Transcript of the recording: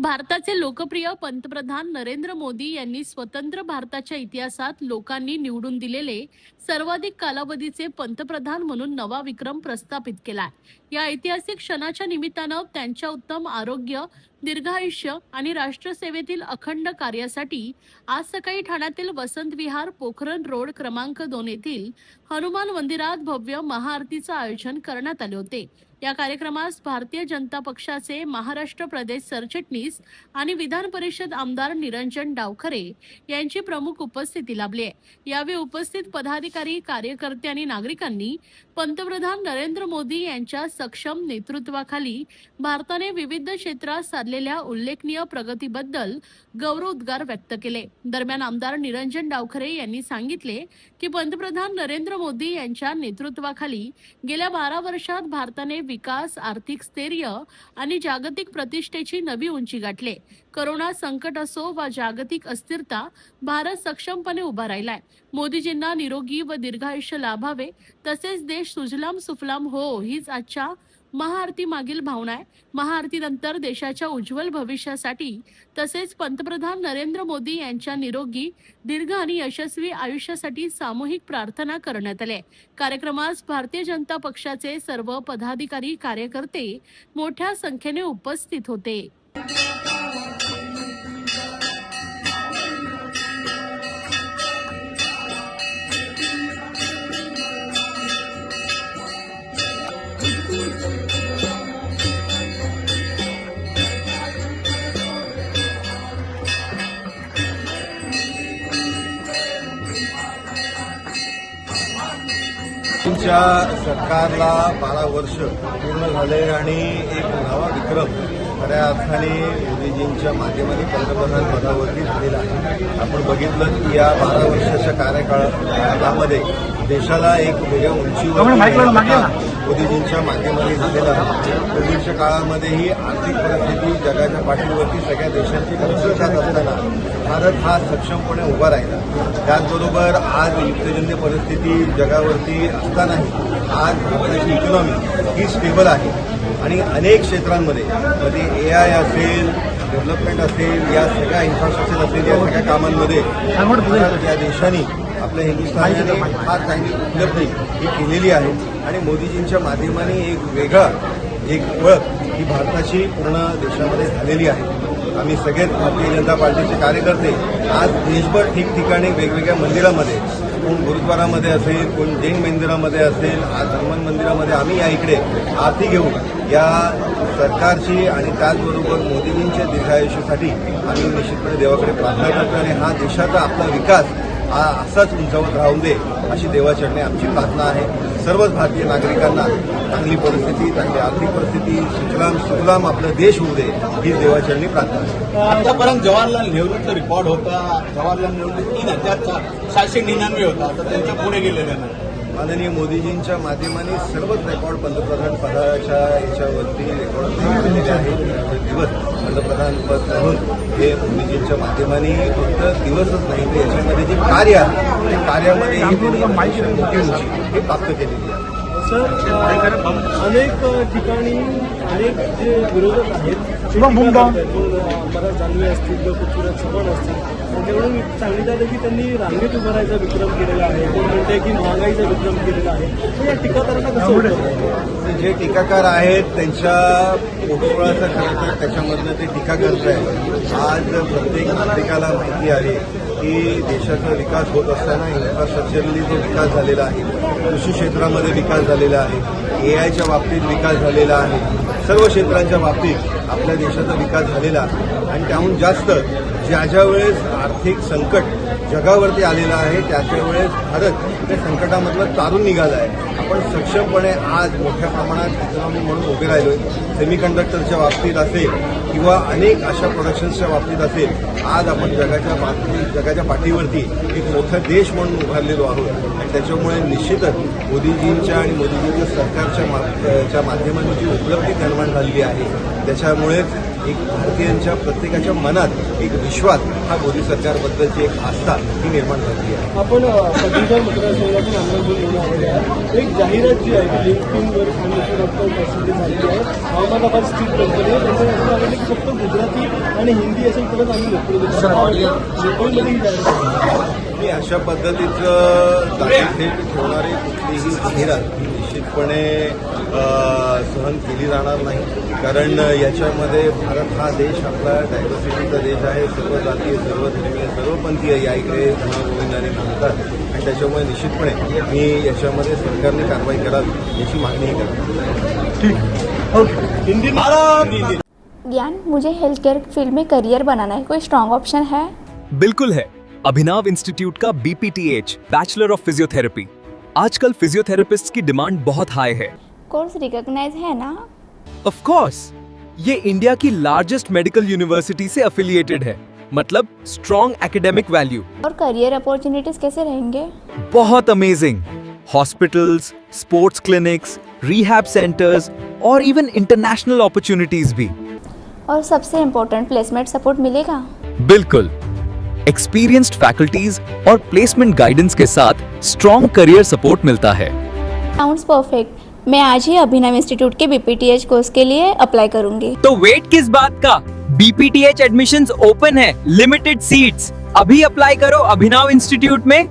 भारताचे लोकप्रिय पंतप्रधान नरेंद्र मोदी यांनी स्वतंत्र भारताच्या इतिहासात लोकांनी निवडून दिलेले सर्वाधिक कालावधीचे पंतप्रधान म्हणून नवा विक्रम प्रस्थापित केलाय। या ऐतिहासिक क्षणाच्या निमित्तानं त्यांच्या उत्तम आरोग्य, दीर्घायुष्य आणि राष्ट्रसेवेतील अखंड कार्यासाठी आज सकाळी ठाण्यातील वसंत विहार पोखरण रोड क्रमांक 2 येथील हनुमान मंदिरात भव्य महाआरतीचं आयोजन करण्यात आले होते। या कार्यक्रमास भारतीय जनता पक्षाचे महाराष्ट्र प्रदेश सरचिटणीस आणि विधान परिषद आमदार निरंजन डावखरे यांची प्रमुख उपस्थिती लाभली आहे। यावेळी उपस्थित पदाधिकारी, कार्यकर्ते आणि नागरिकांनी पंतप्रधान नरेंद्र मोदी यांच्या सक्षम नेतृत्वाखाली भारताने विविध क्षेत्रात साधलेल्या उल्लेखनीय प्रगतीबद्दल गौरवोद्गार व्यक्त केले। दरम्यान आमदार निरंजन डावखरे यांनी सांगितले की पंतप्रधान नरेंद्र मोदी यांच्या नेतृत्वाखाली गेल्या 12 वर्षात भारताने विकास, आर्थिक स्थैर्य आणि जागतिक प्रतिष्ठेची नवी उंची गाठले। कोरोना संकट असो वा जागतिक अस्थिरता, भारत सक्षमपणे उभा राहिलाय। मोदीजींना निरोगी व दीर्घायुष्य लाभावे तसेच देश सुजलाम सुफलाम हो हीच आजच्या महाआरती मागील भावना आहे। महाआरतीनंतर देशाच्या उज्ज्वल भविष्यासाठी तसेच पंतप्रधान नरेंद्र मोदी यांच्या निरोगी, दीर्घ आणि यशस्वी आयुष्यासाठी सामूहिक प्रार्थना करण्यात आली। कार्यक्रमास भारतीय जनता पक्षाचे सर्व पदाधिकारी, कार्यकर्ते मोठ्या संख्येने उपस्थित होते। तुमच्या सरकारला 12 वर्ष पूर्ण झाले आणि एक नवा विक्रम खऱ्या अर्थाने मोदीजींच्या माध्यमाने पंतप्रधान पदावरती झालेला आहे। आपण बघितलं की या 12 वर्षाच्या कार्यकाळामध्ये देशाला एक वेगळ्या उंचीवर मोदीजींच्या माध्यमाने झालेला आहे। कोविडच्या काळामध्येही आर्थिक परिस्थिती जगाच्या पाठीवरती सगळ्या देशांची घसरत जात असताना भारत हा सक्षमपणे उभा राहिला। त्याचबरोबर आज युद्धजन्य परिस्थिती जगावरती असतानाही आज भारताची इकॉनॉमी ही स्टेबल आहे आणि अनेक क्षेत्रांमध्ये AI असेल, डेव्हलपमेंट असेल, या सगळ्या इन्फ्रास्ट्रक्चर असेल, या सगळ्या कामांमध्ये या देशांनी आपल्या हिंदुस्थानाने फार चांगली उपलब्धी ही केलेली आहे आणि मोदीजींच्या माध्यमाने एक ओळख ही भारताची पूर्ण देशामध्ये झालेली आहे। आम्ही सगळेच भारतीय जनता पार्टीचे कार्यकर्ते आज देशभर ठिकठिकाणी वेगवेगळ्या मंदिरामध्ये, कोण गुरुद्वारामध्ये असेल, कोण जैन मंदिरामध्ये असेल, आज हनुमान मंदिरामध्ये आम्ही या इकडे आरती घेऊन या सरकारची आणि त्याचबरोबर मोदीजींच्या दीर्घायुष्यासाठी आम्ही निश्चितपणे देवाकडे प्रार्थना करतो आणि हा देशाचा आपला विकास हा असाच उंचावत राहून दे अशी देवाचरणी आमची प्रार्थना आहे। सर्वच भारतीय नागरिकांना चांगली परिस्थिती, चांगली आर्थिक परिस्थिती, सुजलाम आपला देश होऊ दे ही देवाचरणी प्रार्थना आहे। आतापर्यंत जवाहरलाल नेहरूचा रेकॉर्ड होता, जवाहरलाल नेहरू 3799 होता, आता त्यांच्या पुढे गेलेला नाही। माननीय मोदीजींच्या माध्यमाने सर्वच रेकॉर्ड पंतप्रधान पदाच्या याच्यावरती रेकॉर्ड केलेले आहेत। दिवस पंतप्रधान पद म्हणून हे मोदीजींच्या माध्यमाने फक्त दिवसच नाही तर याच्यामध्ये जे कार्य आहे ते कार्यामध्ये मोठी उंची हे प्राप्त केलेली आहे। सर, अनेक ठिकाणी अनेक जे विरोधक आहेत बऱ्याच जान्हवी असतील किंवा पृथ्वीराज चव्हाण असतील, त्यांच्याकडून सांगितलं की त्यांनी रांगेत उभं राहायचा विक्रम केलेला आहे, कोण म्हणते की महागाईचा विक्रम केलेला आहे। तर या टीकाकारांना कसं होतं? जे टीकाकार आहेत त्यांच्या पोटोळाचं खरं तर त्याच्यामधनं ते टीका करत आहेत। आज प्रत्येक नागरिकाला माहिती आहे की देशाचा विकास होत असताना इन्फ्रास्ट्रक्चरली जो विकास झालेला आहे, कृषी क्षेत्रामध्ये विकास झालेला आहे, AIच्या बाबतीत विकास झालेला आहे, सर्व क्षेत्रांच्या बाबतीत आपल्या देशाचा विकास झालेला आहे आणि त्याहून जास्त ज्या वेळेस आर्थिक संकट जगावरती आलेलं आहे त्याच्या वेळेस भारत त्या संकटामधलं तारून निघाला आहे। आपण सक्षमपणे आज मोठ्या प्रमाणात इकॉनॉमी म्हणून उभे राहिलोय। सेमीकंडक्टरच्या बाबतीत असेल किंवा अनेक अशा प्रोडक्शन्सच्या बाबतीत असेल, आज आपण जगाच्या पाठीवरती एक मोठा देश म्हणून उभारलेलो आहोत आणि त्याच्यामुळे निश्चितच मोदीजींच्या आणि मोदीजींच्या सरकारच्या माध्यमातून जी उपलब्धी निर्माण झालेली आहे त्याच्यामुळेच एक भारतीयांच्या प्रत्येकाच्या मनात एक विश्वास, हा मोदी सरकारबद्दलची एक आस्था ही निर्माण झाली आहे. आपण पदवीधर मतदारसंघातून आमदार म्हणून निवडून आलेले आहे. एक जाहिरात जी आहे लिंक्डइनवर सांगितलं प्रसिद्ध झालेली आहे. अहमदाबाद स्टील कंपनी आहे, त्यांचं असं सांगितलं की फक्त गुजराती आणि हिंदी असेल तरच आम्ही नोकरी देतो. लोकलमध्ये ही जाहिरात आणि अशा पद्धतीचं जाहीर ठेवणारी कुठलीही जाहिरात ही निश्चितपणे सहन केली जाणार नाही. कारण याच्यामध्ये भारत हा देश आपला डायव्हर्सिटीचा देश आहे. सर्व जातीय, सर्व धर्मीय, सर्वपंथीय या इकडे गुणागोविंदाने नांदतात आणि त्याच्यामुळे निश्चितपणे मी याच्यामध्ये सरकारने कारवाई करावी याची मागणीही करतो. हिंदी ज्ञान, मुझे हेल्थ केयर फील्ड में करियर बनाना है, कोई स्ट्रॉन्ग ऑप्शन है? बिल्कुल है। अभिनव इंस्टीट्यूट का BPTH बैचलर ऑफ फिजियोथेरेपी। आजकल फिजियोथेरेपिस्ट की डिमांड बहुत हाई है। कोर्स रिकॉग्नाइज है ना? ऑफ कोर्स, ये इंडिया की लार्जेस्ट मेडिकल यूनिवर्सिटी से एफिलिएटेड है, मतलब स्ट्रॉन्ग एकेडमिक वैल्यू। और करियर अपॉर्चुनिटीज कैसे रहेंगे? बहुत amazing. Hospitals, sports clinics, rehab centres और इवन इंटरनेशनल अपॉर्चुनिटीज भी। और सबसे इम्पोर्टेंट, प्लेसमेंट सपोर्ट मिलेगा? बिल्कुल। एक्सपीरियंस्ड फैकल्टीज और प्लेसमेंट गाइडेंस के साथ स्ट्रॉन्ग करियर सपोर्ट मिलता है। Sounds perfect. मैं आज ही अभिनव इंस्टीट्यूट के BPTH कोर्स के लिए अप्लाई करूंगी। तो वेट किस बात का? BPTH एडमिशंस ओपन है, लिमिटेड सीट्स। अभी अप्लाई करो अभिनव इंस्टीट्यूट में।